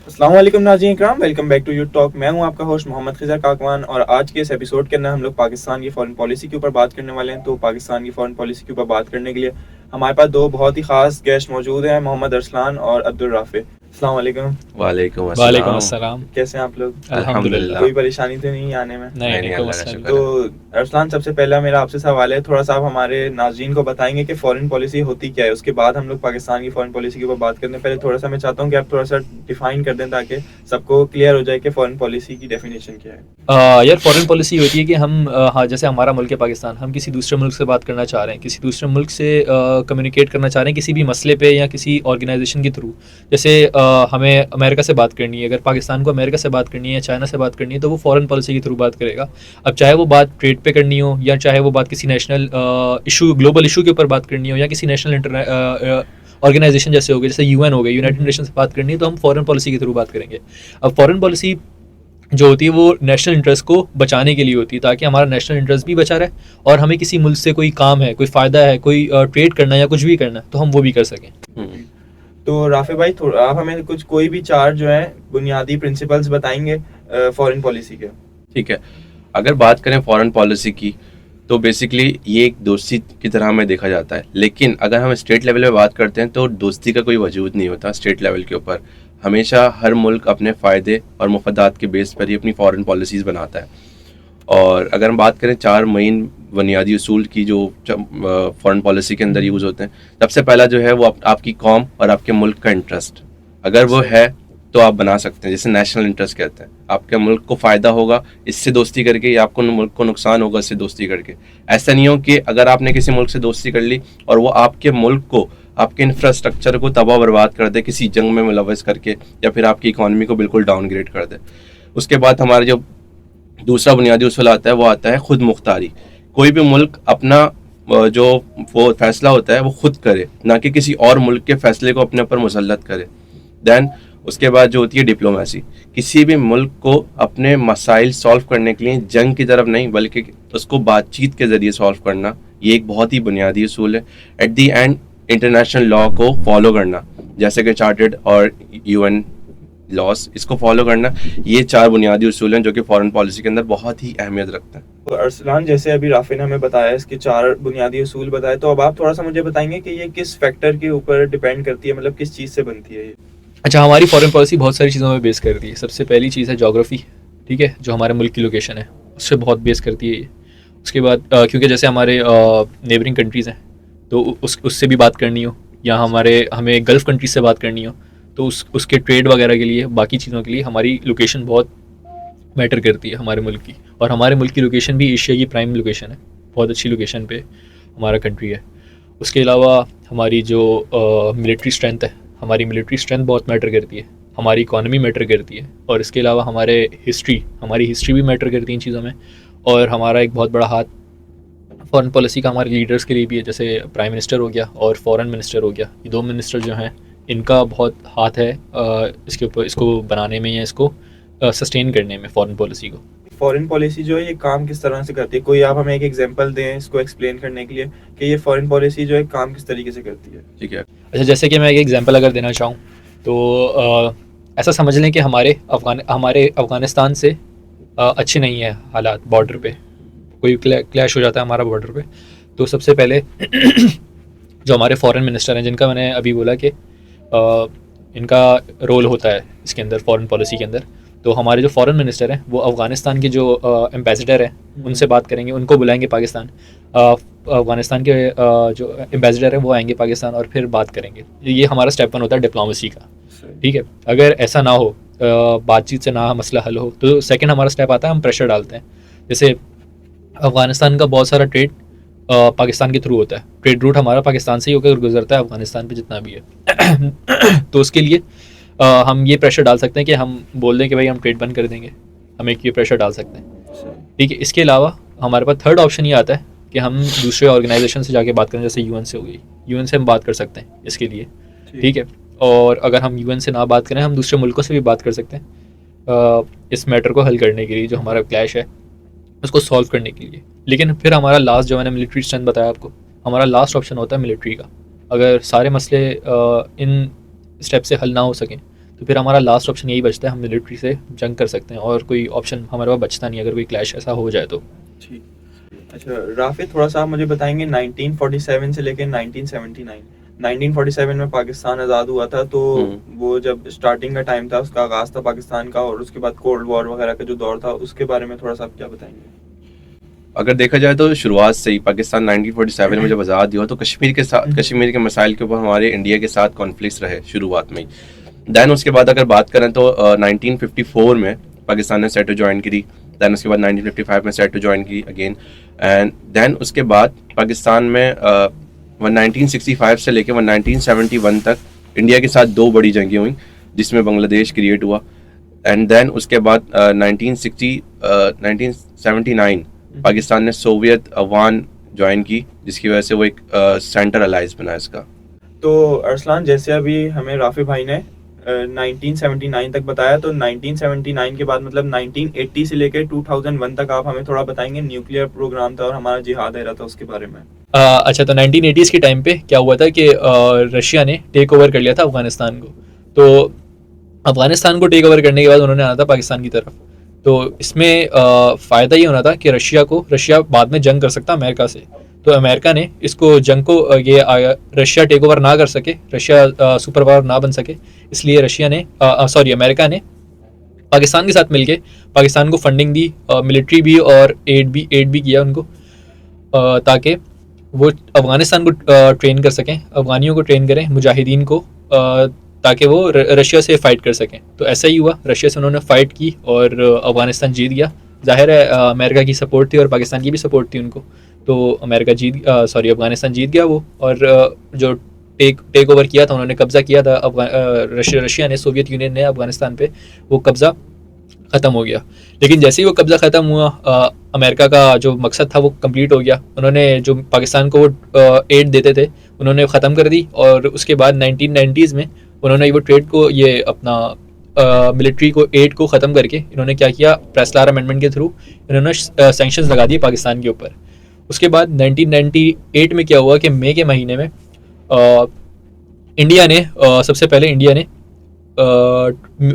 अस्सलाम वालेकुम नाज़रीन इकराम, welcome back to you talk. मैं हूं आपका होस्ट मोहम्मद खिज़र काकवान और आज के इस एपिसोड के अंदर हम लोग पाकिस्तान की फॉरेन पॉलिसी के ऊपर बात करने वाले हैं। तो पाकिस्तान की फॉरेन पॉलिसी के ऊपर बात करने के लिए हमारे पास दो बहुत ही ख़ास गेस्ट मौजूद हैं, मोहम्मद अरसलान और अब्दुल राफे। अस्सलाम वालेकुम। वालेकुम वालेकुम अस्सलाम। अस्सलाम। कैसे हैं आप लोग? अल्हम्दुलिल्लाह। कोई परेशानी तो नहीं आने में? नहीं नहीं नहीं, नहीं, कोई अल्लाह का मसला नहीं। शुक्र तो है। अरसलान, सबसे पहला मेरा आपसे सवाल है, थोड़ा सा आप हमारे नाज़रीन को बताएंगे कि फॉरेन पॉलिसी होती क्या है। उसके बाद हम लोग पाकिस्तान की फॉरेन पॉलिसी के ऊपर बात करने पहले थोड़ा सा मैं चाहता हूँ कि आप थोड़ा सा डिफाइन कर दें ताकि सबको क्लियर हो जाए कि फॉरेन पॉलिसी की डेफिनेशन क्या है। यार फॉरेन पॉलिसी होती है कि हम हाँ, जैसे हमारा मुल्क है पाकिस्तान, हम किसी दूसरे मुल्क से बात करना चाह रहे हैं, किसी दूसरे मुल्क से कम्युनिकेट करना चाह रहे हैं किसी भी मसले पे या किसी ऑर्गेनाइजेशन के थ्रू। जैसे हमें अमेरिका से बात करनी है, अगर पाकिस्तान को अमेरिका से बात करनी है या चाइना से बात करनी है तो वो फॉरेन पॉलिसी के थ्रू बात करेगा। अब चाहे वो बात ट्रेड पे करनी हो या चाहे वो बात किसी नेशनल इशू, ग्लोबल इशू के ऊपर बात करनी हो या किसी नेशनल ऑर्गेनाइजेशन जैसे हो गए, जैसे यूएन हो गए, यूनाइटेड नेशन से बात करनी है तो हम फॉरेन पॉलिसी के थ्रू बात करेंगे। अब फॉरेन पॉलिसी जो होती है वो नेशनल इंटरेस्ट को बचाने के लिए होती है, ताकि हमारा नेशनल इंटरेस्ट भी बचा रहे और हमें किसी मुल्क से कोई काम है, कोई फ़ायदा है, कोई ट्रेड करना है या कुछ भी करना है तो हम वो भी कर सकें। हम्म, तो राफे भाई, थोड़ा आप हमें कुछ कोई भी चार जो है बुनियादी प्रिंसिपल्स बताएंगे फॉरेन पॉलिसी के। ठीक है। अगर बात करें फॉरेन पॉलिसी की तो बेसिकली ये एक दोस्ती की तरह हमें देखा जाता है, लेकिन अगर हम स्टेट लेवल पे बात करते हैं तो दोस्ती का कोई वजूद नहीं होता स्टेट लेवल के ऊपर। हमेशा हर मुल्क अपने फ़ायदे और मुफादात के बेस पर ही अपनी फॉरेन पॉलिसीज़ बनाता है। और अगर हम बात करें चार मेन बुनियादी उसूल की जो फॉरेन पॉलिसी के अंदर यूज़ होते हैं, सबसे पहला जो है वो आपकी कौम और आपके मुल्क का इंटरेस्ट, अगर वो है तो आप बना सकते हैं। जैसे नेशनल इंटरेस्ट कहते हैं, आपके मुल्क को फ़ायदा होगा इससे दोस्ती करके या आपको मुल्क को नुकसान होगा इससे दोस्ती करके। ऐसा नहीं हो कि अगर आपने किसी मुल्क से दोस्ती कर ली और वो आपके मुल्क को, आपके इंफ्रास्ट्रक्चर को तबाह बर्बाद कर दे किसी जंग में मुलव्वस करके, या फिर आपकी इकॉनमी को बिल्कुल डाउनग्रेड कर दे। उसके बाद हमारा जो दूसरा बुनियादी उसूल आता है वो आता है खुद मुख्तारी। कोई भी मुल्क अपना जो वो फैसला होता है वो खुद करे, ना कि किसी और मुल्क के फैसले को अपने ऊपर मुसल्लत करे। देन उसके बाद जो होती है डिप्लोमेसी, किसी भी मुल्क को अपने मसाइल सॉल्व करने के लिए जंग की तरफ नहीं बल्कि उसको बातचीत के ज़रिए सॉल्व करना, ये एक बहुत ही बुनियादी उसूल है। At the and international law को फॉलो करना, जैसे कि चार्टर्ड और यूएन लॉस, इसको फॉलो करना, ये चार बुनियादी उसूल हैं जो कि फॉरेन पॉलिसी के अंदर बहुत ही अहमियत रखते हैं। तो अरसलान, जैसे अभी राफे ने हमें बताया इसके चार बुनियादी उसूल बताए, तो अब आप थोड़ा सा मुझे बताएंगे कि ये किस फैक्टर के ऊपर डिपेंड करती है, मतलब किस चीज़ से बनती है ये। अच्छा, हमारी फॉरेन पॉलिसी बहुत सारी चीज़ों में बेस करती है। सबसे पहली चीज़ है जोग्राफ़ी, ठीक है, जो हमारे मुल्क की लोकेशन है उससे बहुत बेस करती है ये। उसके बाद क्योंकि जैसे हमारे नेबरिंग कंट्रीज़ हैं तो उससे भी बात करनी हो, या हमें गल्फ़ कंट्रीज से बात करनी हो तो उसके ट्रेड वगैरह के लिए, बाकी चीज़ों के लिए हमारी लोकेशन बहुत मैटर करती है हमारे मुल्क की। और हमारे मुल्क की लोकेशन भी एशिया की प्राइम लोकेशन है, बहुत अच्छी लोकेशन पे हमारा कंट्री है। उसके अलावा हमारी जो मिलिट्री स्ट्रेंथ है, हमारी मिलिट्री स्ट्रेंथ बहुत मैटर करती है, हमारी इकॉनमी मैटर करती है, और इसके अलावा हमारी हिस्ट्री भी मैटर करती है इन चीज़ों में। और हमारा एक बहुत बड़ा हाथ फॉरेन पॉलिसी का हमारे लीडर्स के लिए भी है, जैसे प्राइम मिनिस्टर हो गया और फॉरेन मिनिस्टर हो गया। ये दो मिनिस्टर जो हैं इनका बहुत हाथ है इसके ऊपर, इसको बनाने में या इसको सस्टेन करने में, फॉरेन पॉलिसी को। फॉरेन पॉलिसी जो है ये काम किस तरह से करती है? कोई आप हमें एक एग्जांपल दें इसको एक्सप्लेन करने के लिए कि ये फॉरेन पॉलिसी जो है काम किस तरीके से करती है। ठीक है। अच्छा, जैसे कि मैं एक एग्जांपल अगर देना चाहूँ तो ऐसा समझ लें कि हमारे अफ़गानिस्तान से अच्छे नहीं है हालात, बॉर्डर पे कोई क्लैश हो जाता है हमारा बॉर्डर पे। तो सबसे पहले जो हमारे फॉरेन मिनिस्टर हैं, जिनका मैंने अभी बोला कि इनका रोल होता है इसके अंदर, फॉरेन पॉलिसी के अंदर, तो हमारे जो फॉरेन मिनिस्टर हैं वो अफ़गानिस्तान के जो एम्बेसडर हैं उनसे बात करेंगे, उनको बुलाएंगे पाकिस्तान। अफ़गानिस्तान के जो एम्बेसडर हैं वो आएंगे पाकिस्तान और फिर बात करेंगे। ये हमारा स्टेप 1 होता है डिप्लोमेसी का, ठीक है। अगर ऐसा ना हो, बातचीत से ना मसला हल हो, तो सेकंड हमारा स्टेप आता है, हम प्रेशर डालते हैं। जैसे अफ़गानिस्तान का बहुत सारा ट्रेड पाकिस्तान के थ्रू होता है, ट्रेड रूट हमारा पाकिस्तान से ही होकर गुजरता है अफ़गानिस्तान पे जितना भी है। तो उसके लिए हम ये प्रेशर डाल सकते हैं कि हम बोल दें कि भाई हम ट्रेड बंद कर देंगे, हम एक ये प्रेशर डाल सकते हैं, ठीक है। इसके अलावा हमारे पास थर्ड ऑप्शन ये आता है कि हम दूसरे ऑर्गेनाइजेशन से जाके बात करें, जैसे यूएन से हो गई, यूएन से हम बात कर सकते हैं इसके लिए, ठीक है। और अगर हम यूएन से ना बात करें, हम दूसरे मुल्कों से भी बात कर सकते हैं इस मैटर को हल करने के लिए, जो हमारा क्लैश है उसको सॉल्व करने के लिए। लेकिन फिर हमारा लास्ट, जो मैंने मिलिट्री स्ट्रेंथ बताया आपको, हमारा लास्ट ऑप्शन होता है मिलिट्री का। अगर सारे मसले इन स्टेप से हल ना हो सकें तो फिर हमारा लास्ट ऑप्शन यही बचता है, हम मिलिट्री से जंग कर सकते हैं और कोई ऑप्शन हमारे पास बचता नहीं अगर कोई क्लैश ऐसा हो जाए तो। ठीक। अच्छा राफी, थोड़ा सा आप मुझे बताएंगे 1947 से लेकर 1979, 1947 में पाकिस्तान आज़ाद हुआ था, तो वो जब स्टार्टिंग का टाइम था, उसका आगाज़ था पाकिस्तान का, और उसके बाद कोल्ड वॉर वगैरह का जो दौर था, उसके बारे में थोड़ा सा आप क्या बताएंगे? अगर देखा जाए तो शुरुआत से ही पाकिस्तान 1947 में जब आज़ाद हुआ तो कश्मीर के साथ, कश्मीर के मसाइल के ऊपर हमारे इंडिया के साथ कॉन्फ्लिक्ट्स रहे शुरुआत में ही। दैन उसके बाद अगर बात करें तो 1954 में पाकिस्तान ने सेटो ज्वाइन करी। दैन उसके बाद 1955 में सेटो ज्वाइन की अगेन। एंड दैन उसके बाद पाकिस्तान में 1965 से लेकर 1971 तक इंडिया के साथ 2 बड़ी जंगें हुई जिसमें बांग्लादेश क्रिएट हुआ। एंड देन उसके बाद 1979 पाकिस्तान ने सोवियत अफगान ज्वाइन की, जिसकी वजह से वो एक सेंटर अलाइज बना इसका। तो अरसलान, जैसे अभी हमें राफी भाई ने 1979 तक बताया, तो 1979 के बाद मतलब 1980 से लेकर 2001 तक आप हमें थोड़ा बताएंगे। न्यूक्लियर प्रोग्राम था और हमारा जिहाद एरा था, उसके बारे में। अच्छा, तो 1980s के टाइम पे क्या हुआ था कि रशिया ने टेक ओवर कर लिया था अफगानिस्तान को। तो अफगानिस्तान को टेक ओवर करने के बाद उन्होंने आना था पाकिस्तान की तरफ। तो इसमें फ़ायदा ये होना था कि रशिया बाद में जंग कर सकता अमेरिका से। तो अमेरिका ने इसको जंग को रशिया टेक ओवर ना कर सके, रशिया सुपर पावर ना बन सके, इसलिए अमेरिका ने पाकिस्तान के साथ मिलके पाकिस्तान को फंडिंग दी, मिलिट्री भी और एड भी किया उनको, ताकि वो अफगानिस्तान को ट्रेन कर सकें, अफगानियों को ट्रेन करें, मुजाहिदीन को, ताकि वो रशिया से फ़ाइट कर सकें। तो ऐसा ही हुआ, रशिया से उन्होंने फ़ाइट की और अफगानिस्तान जीत गया। जाहिर है अमेरिका की सपोर्ट थी और पाकिस्तान की भी सपोर्ट थी उनको, तो अफगानिस्तान जीत गया वो। और जो टेक ओवर किया था, उन्होंने कब्ज़ा किया था रशिया ने, सोवियत यूनियन ने अफगानिस्तान पे, वो कब्ज़ा ख़त्म हो गया। लेकिन जैसे ही वो कब्ज़ा ख़त्म हुआ, अमेरिका का जो मकसद था वो कंप्लीट हो गया। उन्होंने जो पाकिस्तान को वो एड देते थे उन्होंने ख़त्म कर दी, और उसके बाद 1990s में उन्होंने वो ट्रेड को, ये अपना मिलिट्री को, एड को ख़त्म करके इन्होंने क्या किया, प्रेस्लार अमेंडमेंट के थ्रू इन्होंने सैंक्शंस लगा दिए पाकिस्तान के ऊपर। उसके बाद 1998 में क्या हुआ कि मई के महीने में इंडिया ने सबसे पहले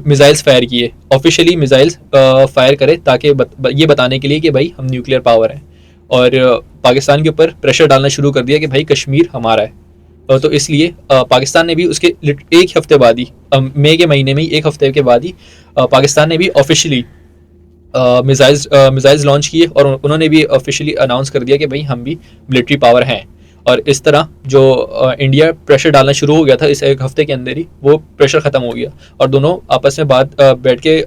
मिसाइल्स फायर किए, ऑफिशियली मिसाइल्स फायर करे, ताकि ये बताने के लिए कि भाई हम न्यूक्लियर पावर हैं, और पाकिस्तान के ऊपर प्रेशर डालना शुरू कर दिया कि भाई कश्मीर हमारा है। तो इसलिए पाकिस्तान ने भी उसके एक हफ्ते बाद ही, मई के महीने में ही एक हफ्ते के बाद ही पाकिस्तान ने भी ऑफिशियली मिसाइल्स लॉन्च किए, और उन्होंने भी ऑफिशियली अनाउंस कर दिया कि भाई हम भी मिलिट्री पावर हैं। और इस तरह जो इंडिया प्रेशर डालना शुरू हो गया था, इस एक हफ्ते के अंदर ही वो प्रेशर ख़त्म हो गया और दोनों आपस में बैठ के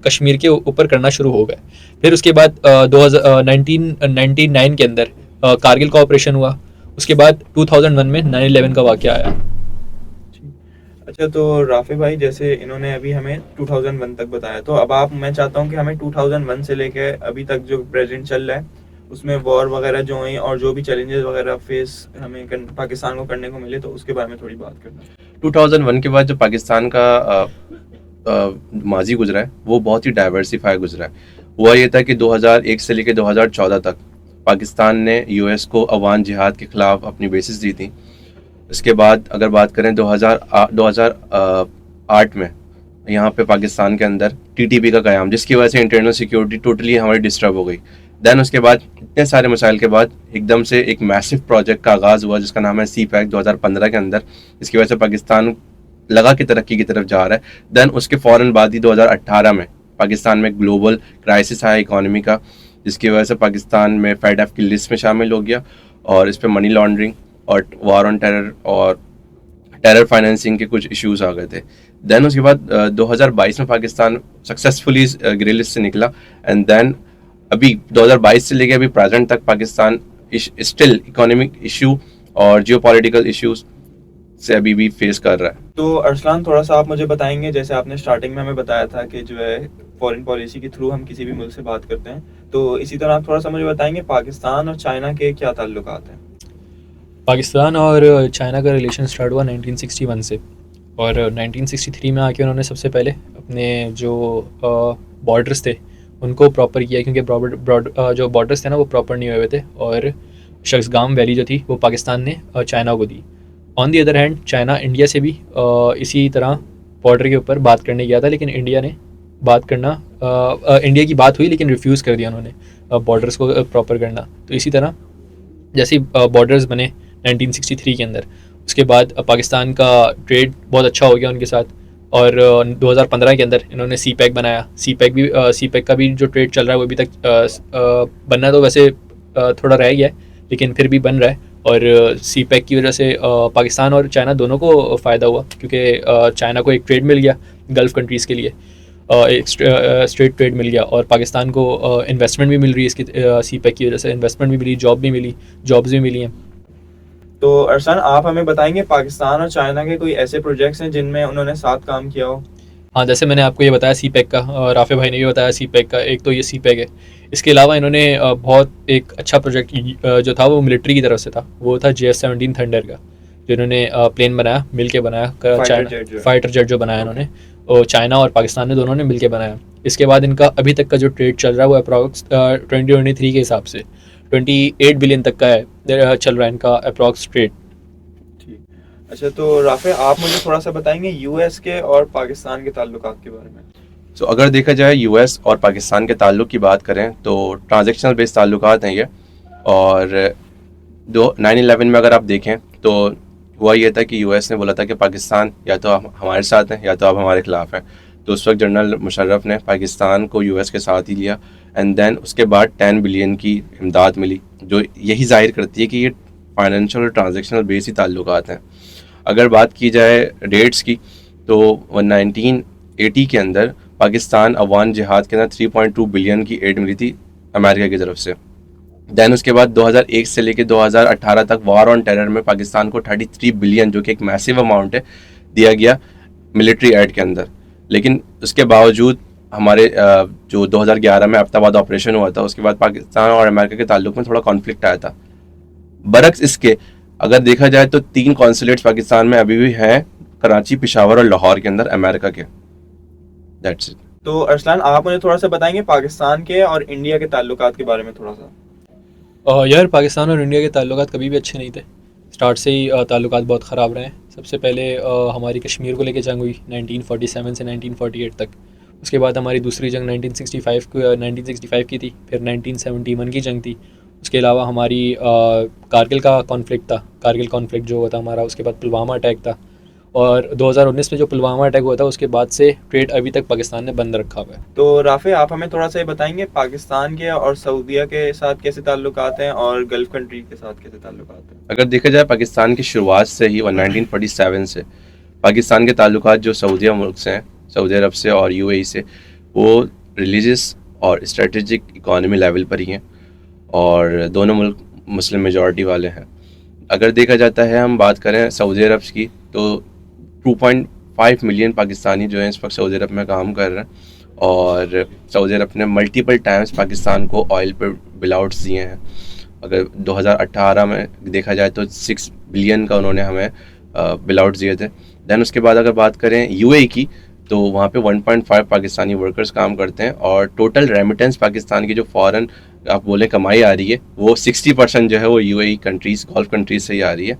कश्मीर के ऊपर करना शुरू हो गए। फिर उसके बाद 1999 के अंदर कारगिल का ऑपरेशन हुआ। उसके बाद 2001 में 9/11 का वाक़या आया। अच्छा, तो राफी भाई, जैसे इन्होंने अभी हमें 2001 तक बताया, तो अब मैं चाहता हूँ कि हमें 2001 से लेकर अभी तक जो प्रेजेंट चल रहा है उसमें वॉर वगैरह जो हुई और जो भी चैलेंजेस वगैरह फेस हमें पाकिस्तान को करने को मिले, तो उसके बारे में थोड़ी बात करना। 2001 के बाद जो पाकिस्तान का माजी गुजरा है वो बहुत ही डाइवर्सिफाई गुजरा है। हुआ ये था कि 2001 से लेकर 2014 तक पाकिस्तान ने यूएस को अफगान जिहाद के ख़िलाफ़ अपनी बेसिस दी थी। इसके बाद अगर बात करें 2008 में यहाँ पे पाकिस्तान के अंदर टीटीपी का क़याम, जिसकी वजह से इंटरनल सिक्योरिटी टोटली हमारी डिस्टर्ब हो गई। दैन उसके बाद इतने सारे मसाइल के बाद एकदम से एक मैसिव प्रोजेक्ट का आगाज़ हुआ जिसका नाम है CPEC 2015 के अंदर, जिसकी वजह से पाकिस्तान लगा कि तरक्की की तरफ जा रहा है। दैन उसके फ़ौरन बाद ही 2018 में पाकिस्तान में ग्लोबल क्राइसिस आया इकॉनमी का, जिसकी वजह से पाकिस्तान में FATF की लिस्ट में शामिल हो गया और इस पर मनी लॉन्ड्रिंग और वार ऑन टेरर और टेरर फाइनेंसिंग के कुछ इश्यूज आ गए थे। दैन उसके बाद 2022 में पाकिस्तान सक्सेसफुली ग्रे लिस्ट से निकला। एंड दैन अभी 2022 से लेकर अभी प्रेजेंट तक पाकिस्तान स्टिल इकोनॉमिक इशू और जियोपॉलिटिकल इश्यूज से अभी भी फेस कर रहा है। तो अरसलान, थोड़ा सा आप मुझे बताएंगे, जैसे आपने स्टार्टिंग में हमें बताया था कि जो है फॉरेन पॉलिसी के थ्रू हम किसी भी मुल्क से बात करते हैं, तो इसी तरह आप थोड़ा सा मुझे बताएंगे पाकिस्तान और चाइना के क्या ताल्लुकात हैं? पाकिस्तान और चाइना का रिलेशन स्टार्ट हुआ 1961 से, और 1963 में आके उन्होंने सबसे पहले अपने जो बॉर्डर्स थे उनको प्रॉपर किया, क्योंकि जो बॉर्डर्स थे ना वो प्रॉपर नहीं हुए थे, और शख्सगाम वैली जो थी वो पाकिस्तान ने चाइना को दी। On the other hand China India से भी इसी तरह बॉर्डर के ऊपर बात करने गया था, लेकिन इंडिया ने बात करना इंडिया की बात हुई लेकिन रिफ्यूज़ कर दिया उन्होंने बॉर्डर्स को प्रॉपर करना। तो इसी तरह जैसे बॉर्डर्स बने 1963 के अंदर, उसके बाद पाकिस्तान का ट्रेड बहुत अच्छा हो गया उनके साथ, और 2015 के अंदर इन्होंने सी पैक बनाया। सी पैक का भी जो ट्रेड चल रहा है वो अभी तक बनना तो वैसे थोड़ा रह गया है, लेकिन फिर भी बन रहा है। और सी पैक की वजह से पाकिस्तान और चाइना दोनों को फ़ायदा हुआ, क्योंकि चाइना को एक ट्रेड मिल गया गल्फ़ कंट्रीज़ के लिए, एक स्ट्रेट ट्रेड मिल गया, और पाकिस्तान को इन्वेस्टमेंट भी मिल रही है इसकी सी पैक की वजह से, इन्वेस्टमेंट भी मिली, जॉब्स भी मिली हैं। तो अरसान, आप हमें बताएंगे पाकिस्तान और चाइना के कोई ऐसे प्रोजेक्ट्स हैं जिनमें उन्होंने साथ काम किया हो? हाँ, जैसे मैंने आपको ये बताया सी पैक का, और राफे भाई ने भी बताया सी पैक का, एक तो ये सी पैक है। इसके अलावा इन्होंने बहुत एक अच्छा प्रोजेक्ट जो था वो मिलिट्री की तरफ से था, वो था JF-17 थंडर का, जो इन्होंने प्लेन बनाया, मिल के बनाया, फाइटर जेट जो बनाया इन्होंने, और चाइना और पाकिस्तान ने दोनों ने मिल के बनाया। इसके बाद इनका अभी तक का जो ट्रेड चल रहा है वो अप्रॉक्स 2023 के हिसाब से 28 बिलियन तक का है, चल रहा है इनका अप्रॉक्स ट्रेड। अच्छा, तो राफे, आप मुझे थोड़ा सा बताएंगे यूएस के और पाकिस्तान के ताल्लुकात के बारे में? तो अगर देखा जाए यूएस और पाकिस्तान के ताल्लुक की बात करें तो ट्रांजैक्शनल बेस्ड ताल्लुकात हैं ये। और 9/11 में अगर आप देखें तो हुआ ये था कि यूएस ने बोला था कि पाकिस्तान या तो आप हमारे साथ हैं या तो आप हमारे खिलाफ हैं। तो उस वक्त जनरल मुशर्रफ ने पाकिस्तान को यूएस के साथ ही लिया, एंड देन उसके बाद 10 बिलियन की इमदाद मिली, जो यही जाहिर करती है कि ये फाइनेंशियल और ट्रांजैक्शनल बेस्ड ही ताल्लुकात हैं। अगर बात की जाए रेट्स की तो 1980 के अंदर पाकिस्तान अफगान जिहाद के अंदर 3.2 बिलियन की एड मिली थी अमेरिका की तरफ से। दैन उसके बाद 2001 से लेकर 2018 तक वार ऑन टेरर में पाकिस्तान को 33 बिलियन, जो कि एक मैसिव अमाउंट है, दिया गया मिलिट्री एड के अंदर। लेकिन उसके बावजूद हमारे जो 2011 में अब्ताबाद ऑपरेशन हुआ था, उसके बाद पाकिस्तान और अमेरिका के ताल्लुक में थोड़ा कॉन्फ्लिक्ट आया था। बरक्स इसके अगर देखा जाए तो 3 कॉन्सुलेट्स पाकिस्तान में अभी भी हैं, कराची, पेशावर और लाहौर के अंदर अमेरिका के। That's it. तो अरसलान, आप मुझे थोड़ा सा बताएंगे पाकिस्तान के और इंडिया के ताल्लुकात के बारे में थोड़ा सा? यार, पाकिस्तान और इंडिया के ताल्लुकात कभी भी अच्छे नहीं थे, स्टार्ट से ही ताल्लुकात बहुत ख़राब रहे हैं। सबसे पहले हमारी कश्मीर को लेके जंग हुई 1947 से 1948 तक। उसके बाद हमारी दूसरी जंग 1965 की थी, फिर 1971 की जंग थी। उसके अलावा हमारी कारगिल का कॉन्फ्लिक्ट था, कारगिल कॉन्फ्लिक्ट जो हुआ था हमारा। उसके बाद पुलवामा अटैक था, और 2019 में जो पुलवामा अटैक हुआ था उसके बाद से ट्रेड अभी तक पाकिस्तान ने बंद रखा हुआ है। तो राफे, आप हमें थोड़ा सा ये बताएंगे पाकिस्तान के और सऊदीया के साथ कैसे ताल्लुकात हैं और गल्फ कंट्री के साथ कैसे ताल्लुकात हैं? अगर देखा जाए पाकिस्तान की शुरुआत से ही 1947 से पाकिस्तान के ताल्लुकात जो सऊदीया मुल्क से हैं, सऊदी अरब से और यूएई से, वो रिलीजियस और स्ट्रेटेजिक इकॉनमी लेवल पर ही हैं, और दोनों मुल्क मुस्लिम मेजॉरिटी वाले हैं। अगर देखा जाता है, हम बात करें सऊदी अरब की, तो 2.5 मिलियन पाकिस्तानी जो हैं इस वक्त सऊदी अरब में काम कर रहे हैं, और सऊदी अरब ने मल्टीपल टाइम्स पाकिस्तान को ऑयल पर बिलआउट्स दिए हैं। अगर 2018 में देखा जाए तो 6 बिलियन का उन्होंने हमें बिलआउट्स दिए थे। दैन उसके बाद अगर बात करें यूएई की, तो वहाँ पे 1.5 पाकिस्तानी वर्कर्स काम करते हैं, और टोटल रेमिटेंस पाकिस्तान की जो फॉरेन आप बोलें कमाई आ रही है, वो 60% जो है वो यूएई कंट्रीज़, गल्फ कंट्रीज से ही आ रही है।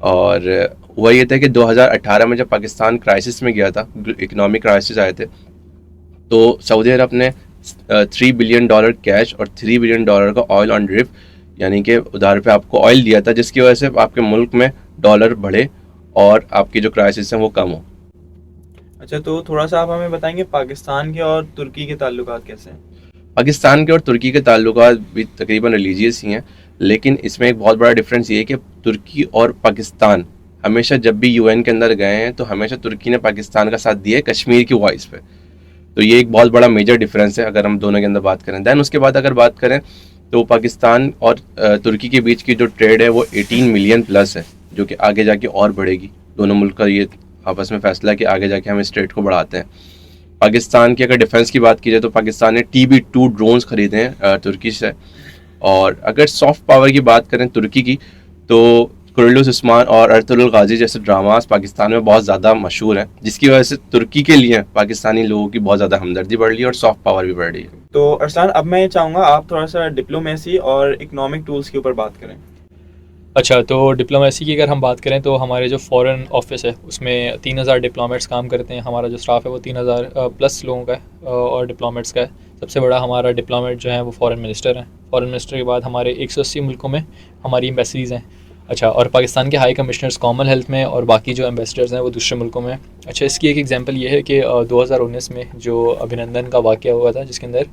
और हुआ ये था कि 2018 में जब पाकिस्तान क्राइसिस में गया था, इकोनॉमिक क्राइसिस आए थे, तो सऊदी अरब ने $3 बिलियन कैश और $3 बिलियन का ऑयल ऑन ड्रिफ्ट, यानी कि उधार पे आपको ऑयल दिया था, जिसकी वजह से आपके मुल्क में डॉलर बढ़े और आपकी जो क्राइसिस है वो कम हो। अच्छा, तो थोड़ा सा आप हमें बताएंगे पाकिस्तान के और तुर्की के ताल्लुकात कैसे हैं? पाकिस्तान के और तुर्की के ताल्लुकात भी तकरीबन रिलीजियस ही हैं, लेकिन इसमें एक बहुत बड़ा डिफरेंस ये है कि तुर्की और पाकिस्तान हमेशा जब भी यूएन के अंदर गए हैं तो हमेशा तुर्की ने पाकिस्तान का साथ दिया है कश्मीर की वॉइस पे। तो ये एक बहुत बड़ा मेजर डिफरेंस है अगर हम दोनों के अंदर बात करें। दैन उसके बाद अगर बात करें तो पाकिस्तान और तुर्की के बीच की जो ट्रेड है वो 18 मिलियन प्लस है, जो कि आगे जाके और बढ़ेगी। दोनों मुल्क का ये आपस में फैसला है कि आगे जाके हम इस ट्रेड को बढ़ाते हैं। पाकिस्तान की अगर डिफेंस की बात की जाए तो पाकिस्तान ने TB2 ड्रोन्स खरीदे हैं तुर्की से। और अगर सॉफ्ट पावर की बात करें तुर्की की, तो कुर्लुस उस्मान और अर्तुगरुल गाजी जैसे ड्रामास पाकिस्तान में बहुत ज़्यादा मशहूर हैं, जिसकी वजह से तुर्की के लिए पाकिस्तानी लोगों की बहुत ज़्यादा हमदर्दी बढ़ रही है और सॉफ्ट पावर भी बढ़ रही है। तो अरसलान, अब मैं ये चाहूँगा आप थोड़ा सा डिप्लोमेसी और इकोनॉमिक टूल्स के ऊपर बात करें। अच्छा, तो डिप्लोमेसी की अगर हम बात करें तो हमारे जो फ़ॉरेन ऑफिस है उसमें 3000 डिप्लोमेट्स काम करते हैं। हमारा जो स्टाफ है वो 3000 प्लस लोगों का है और डिप्लोमेट्स का है। सबसे बड़ा हमारा डिप्लोमेट जो है वो फ़ॉरेन मिनिस्टर हैं। फ़ॉरेन मिनिस्टर के बाद हमारे 180 मुल्कों में हमारी एम्बेसीज़ हैं। अच्छा, और पाकिस्तान के हाई कमिश्नर्स कॉमन हेल्थ में और बाकी जो एम्बेसडर्स हैं वो दूसरे मुल्कों में। अच्छा, इसकी एक एग्जांपल ये है कि 2019 में जो अभिनंदन का वाक़या हुआ था जिसके अंदर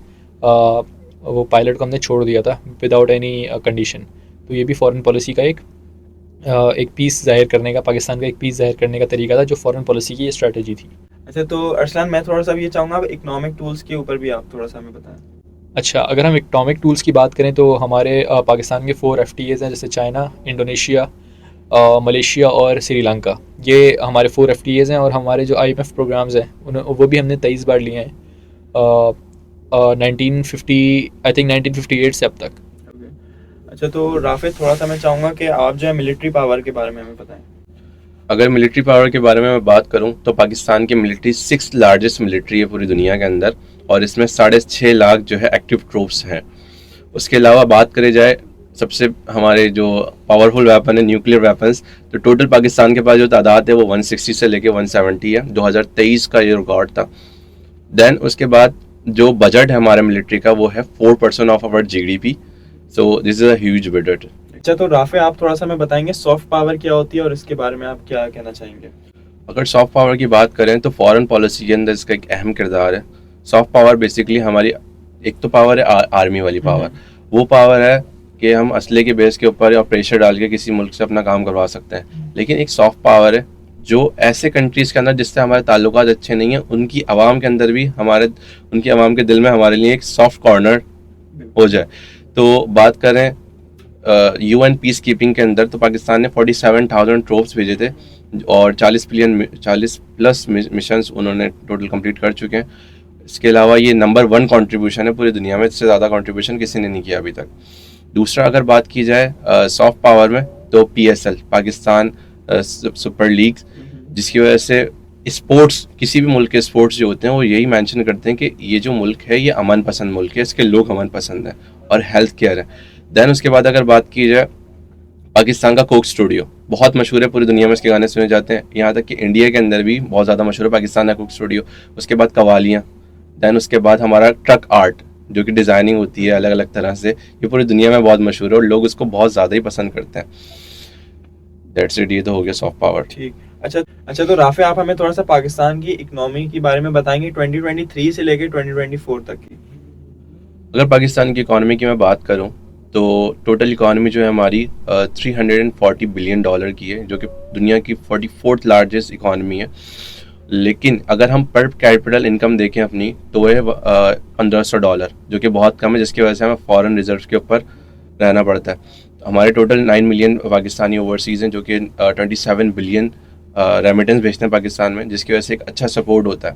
वो पायलट को हमने छोड़ दिया था विदाउट एनी कंडीशन। तो ये भी फ़ॉरेन पॉलिसी का एक पीस ज़ाहिर करने का, पाकिस्तान का एक पीस ज़ाहिर करने का तरीका था जो फ़ॉरेन पॉलिसी की ये स्ट्रैटेजी थी। अच्छा, तो अरसलान मैं थोड़ा सा भी ये चाहूँगा अब इकोनॉमिक टूल्स के ऊपर भी आप थोड़ा सा हमें बताएं। अच्छा, अगर हम इकनॉमिक टूल्स की बात करें तो हमारे पाकिस्तान के 4 FTAs हैं, जैसे चाइना, इंडोनेशिया, मलेशिया और श्रीलंका। ये हमारे 4 FTAs हैं और हमारे जो IMF प्रोग्राम्स हैं वो भी हमने 23 बार लिए हैं 1950 आई थिंक 1958 से अब तक। ओके। अच्छा, तो राफिद थोड़ा सा मैं चाहूँगा कि आप जो है मिलिट्री पावर के बारे में हमें बताएं। अगर मिलिट्री पावर के बारे में मैं बात करूं तो पाकिस्तान की मिलिट्री 6th लार्जेस्ट मिलिट्री है पूरी दुनिया के अंदर, और इसमें 6.5 लाख जो है एक्टिव ट्रूप्स हैं। उसके अलावा बात करी जाए सबसे हमारे जो पावरफुल वेपन है न्यूक्लियर वेपन्स, तो टोटल पाकिस्तान के पास जो तादाद है वो 160 से लेके 170 है। 2023 का ये रिकॉर्ड था। देन उसके बाद जो बजट है हमारे मिलिट्री का वो है 4% of our GDP। So this is a huge budget. अच्छा, तो राफे आप थोड़ा सा हमें बताएंगे सॉफ्ट पावर क्या होती है और इसके बारे में आप क्या कहना चाहेंगे। अगर सॉफ्ट पावर की बात करें तो फॉरेन पॉलिसी के अंदर इसका एक अहम किरदार है। सॉफ्ट पावर बेसिकली हमारी एक तो पावर है आर्मी वाली पावर। वो पावर है कि हम असले के बेस के ऊपर या प्रेशर डाल के किसी मुल्क से अपना काम करवा सकते हैं। लेकिन एक सॉफ्ट पावर है जो ऐसे कंट्रीज़ के अंदर जिससे हमारे ताल्लुकात अच्छे नहीं हैं उनकी आवाम के अंदर भी उनकी आवाम के दिल में हमारे लिए एक सॉफ्ट कॉर्नर हो जाए। तो बात करें UN पीस कीपिंग के अंदर तो पाकिस्तान ने 47,000 ट्रूप्स भेजे थे और 40 प्लस मिशंस उन्होंने टोटल कंप्लीट कर चुके हैं। इसके अलावा ये नंबर 1 कंट्रीब्यूशन है पूरी दुनिया में, इससे ज़्यादा कंट्रीब्यूशन किसी ने नहीं किया अभी तक। दूसरा अगर बात की जाए सॉफ्ट पावर में तो PSL पाकिस्तान सुपर लीग, जिसकी वजह से स्पोर्ट्स किसी भी मुल्क के स्पोर्ट्स जो होते हैं वो यही मेंशन करते हैं कि ये जो मुल्क है ये अमन पसंद मुल्क है, इसके लोग अमन पसंद हैं और हेल्थ केयर है। देन उसके बाद अगर बात की जाए पाकिस्तान का कोक स्टूडियो बहुत मशहूर है, पूरी दुनिया में इसके गाने सुने जाते हैं, यहाँ तक कि इंडिया के अंदर भी बहुत ज़्यादा मशहूर है पाकिस्तान का कोक स्टूडियो। उसके बाद कवालियाँ, देन उसके बाद हमारा ट्रक आर्ट जो कि डिज़ाइनिंग होती है अलग अलग तरह से, ये पूरी दुनिया में बहुत मशहूर है और लोग उसको बहुत ज़्यादा ही पसंद करते हैं। दैट्स इट, ये तो हो गया सॉफ्ट पावर। ठीक। अच्छा, तो राफे आप हमें थोड़ा सा पाकिस्तान की इकोनॉमी के बारे में बताएंगे 2023 से लेकर 2024 तक की। अगर पाकिस्तान की इकॉनमी की मैं बात करूं तो टोटल इकॉनमी जो है हमारी 340 बिलियन डॉलर की है, जो कि दुनिया की 44th लार्जेस्ट इकॉनमी है। लेकिन अगर हम पर कैपिटल इनकम देखें अपनी तो वह है $1,500, जो कि बहुत कम है, जिसकी वजह से हमें फॉरेन रिजर्व के ऊपर रहना पड़ता है। हमारे टोटल 9 मिलियन पाकिस्तानी ओवरसीज़ हैं जो कि 27 बिलियन रेमिटेंस भेजते हैं पाकिस्तान में, जिसकी वजह से एक अच्छा सपोर्ट होता है।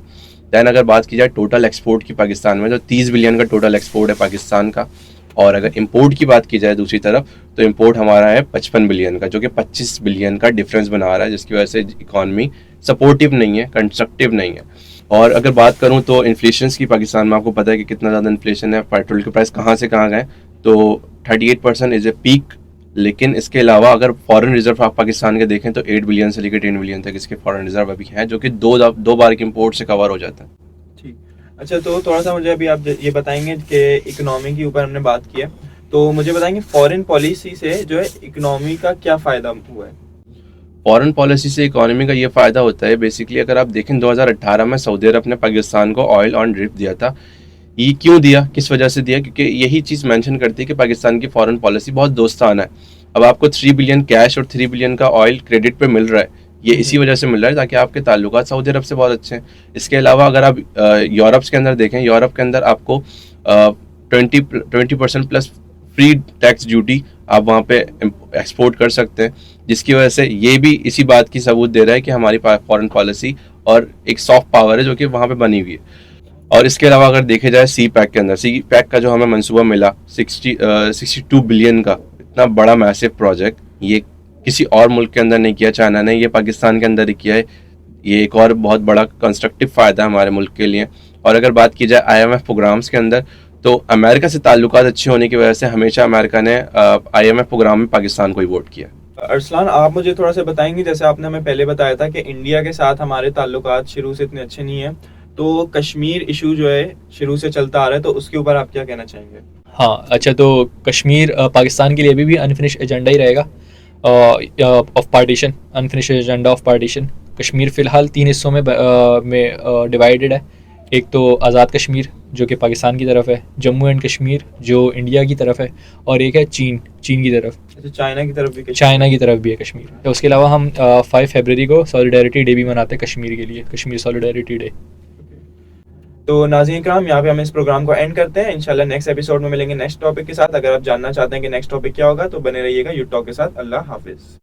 दैन अगर बात की जाए टोटल एक्सपोर्ट की पाकिस्तान में, तो 30 बिलियन का टोटल एक्सपोर्ट है पाकिस्तान का। और अगर इंपोर्ट की बात की जाए दूसरी तरफ तो इंपोर्ट हमारा है 55 बिलियन का, जो कि 25 बिलियन का डिफरेंस बना रहा है, जिसकी वजह से इकॉनमी सपोर्टिव नहीं है, कंस्ट्रक्टिव नहीं है। और अगर बात करूं तो इन्फ्लेशन की पाकिस्तान में आपको पता है कि कितना ज़्यादा इन्फ्लेशन है, पेट्रोल के प्राइस कहाँ से कहाँ गए, तो 38% इज़ ए पीक। लेकिन इसके अलावा अगर फॉरेन रिजर्व आप पाकिस्तान के देखें तो 8 बिलियन से लेकर 10 बिलियन तक इसके फॉरेन रिजर्व अभी हैं, जो कि दो बार के इंपोर्ट से कवर हो जाता है। ठीक। अच्छा, तो थोड़ा सा मुझे अभी आप ये बताएंगे कि इकोनॉमी के ऊपर हमने बात की है, तो मुझे बताएंगे फॉरेन पॉलिसी से जो है इकोनॉमी का क्या फ़ायदा हुआ है। फॉरेन पॉलिसी से इकोनॉमी का ये फ़ायदा होता है बेसिकली, अगर आप देखें 2018 में सऊदी अरब ने पाकिस्तान को ऑयल ऑन ड्रिप दिया था। ये क्यों दिया, किस वजह से दिया, क्योंकि यही चीज़ मेंशन करती है कि पाकिस्तान की फॉरेन पॉलिसी बहुत दोस्ताना है। अब आपको 3 बिलियन कैश और 3 बिलियन का ऑयल क्रेडिट पे मिल रहा है, ये इसी वजह से मिल रहा है ताकि आपके ताल्लुकात सऊदी अरब से बहुत अच्छे हैं। इसके अलावा अगर आप यूरोप के अंदर देखें, यूरोप के अंदर आपको 20% प्लस फ्री टैक्स ड्यूटी आप वहाँ पे एक्सपोर्ट कर सकते हैं, जिसकी वजह से ये भी इसी बात की सबूत दे रहा है कि हमारी फॉरेन पॉलिसी और एक सॉफ्ट पावर है जो कि वहाँ पे बनी हुई है। और इसके अलावा अगर देखे जाए सी पैक के अंदर, सी पैक का जो हमें मंसूबा मिला 62 बिलियन का, इतना बड़ा मैसिव प्रोजेक्ट, ये किसी और मुल्क के अंदर नहीं किया चाइना ने, ये पाकिस्तान के अंदर ही किया है। ये एक और बहुत बड़ा कंस्ट्रक्टिव फ़ायदा है हमारे मुल्क के लिए। और अगर बात की जाए IMF प्रोग्राम्स के अंदर तो अमेरिका से ताल्लुकात अच्छे होने की वजह से हमेशा अमेरिका ने IMF प्रोग्राम में पाकिस्तान को ही वोट किया। अरसलान, आप मुझे थोड़ा सा बताएंगे, जैसे आपने हमें पहले बताया था कि इंडिया के साथ हमारे ताल्लुकात शुरू से इतने अच्छे नहीं हैं, तो कश्मीर इशू जो है शुरू से चलता आ रहा है, तो उसके ऊपर आप क्या कहना चाहेंगे? हाँ अच्छा, तो कश्मीर पाकिस्तान के लिए अभी भी अनफिनिश एजेंडा ही रहेगा of partition, unfinished agenda of partition. Kashmir फ़िलहाल 3 हिस्सों में डिवाइडेड है। एक तो आज़ाद कश्मीर जो कि पाकिस्तान की तरफ है, जम्मू एंड कश्मीर जो इंडिया की तरफ है, और एक है चीन की तरफ, अच्छा, चाइना की तरफ भी कश्मीर? चाइना की तरफ भी है कश्मीर। तो उसके अलावा हम 5 फरवरी को सॉलिडारिटी डे भी मनाते हैं कश्मीर के लिए, कश्मीर सॉलिडारिटी डे। तो नाज़रीन इकराम, यहाँ पे हम इस प्रोग्राम को एंड करते हैं। इंशाल्लाह नेक्स्ट एपिसोड में मिलेंगे नेक्स्ट टॉपिक के साथ। अगर आप जानना चाहते हैं कि नेक्स्ट टॉपिक क्या होगा तो बने रहिएगा यूट्यूब के साथ। अल्लाह हाफिज़।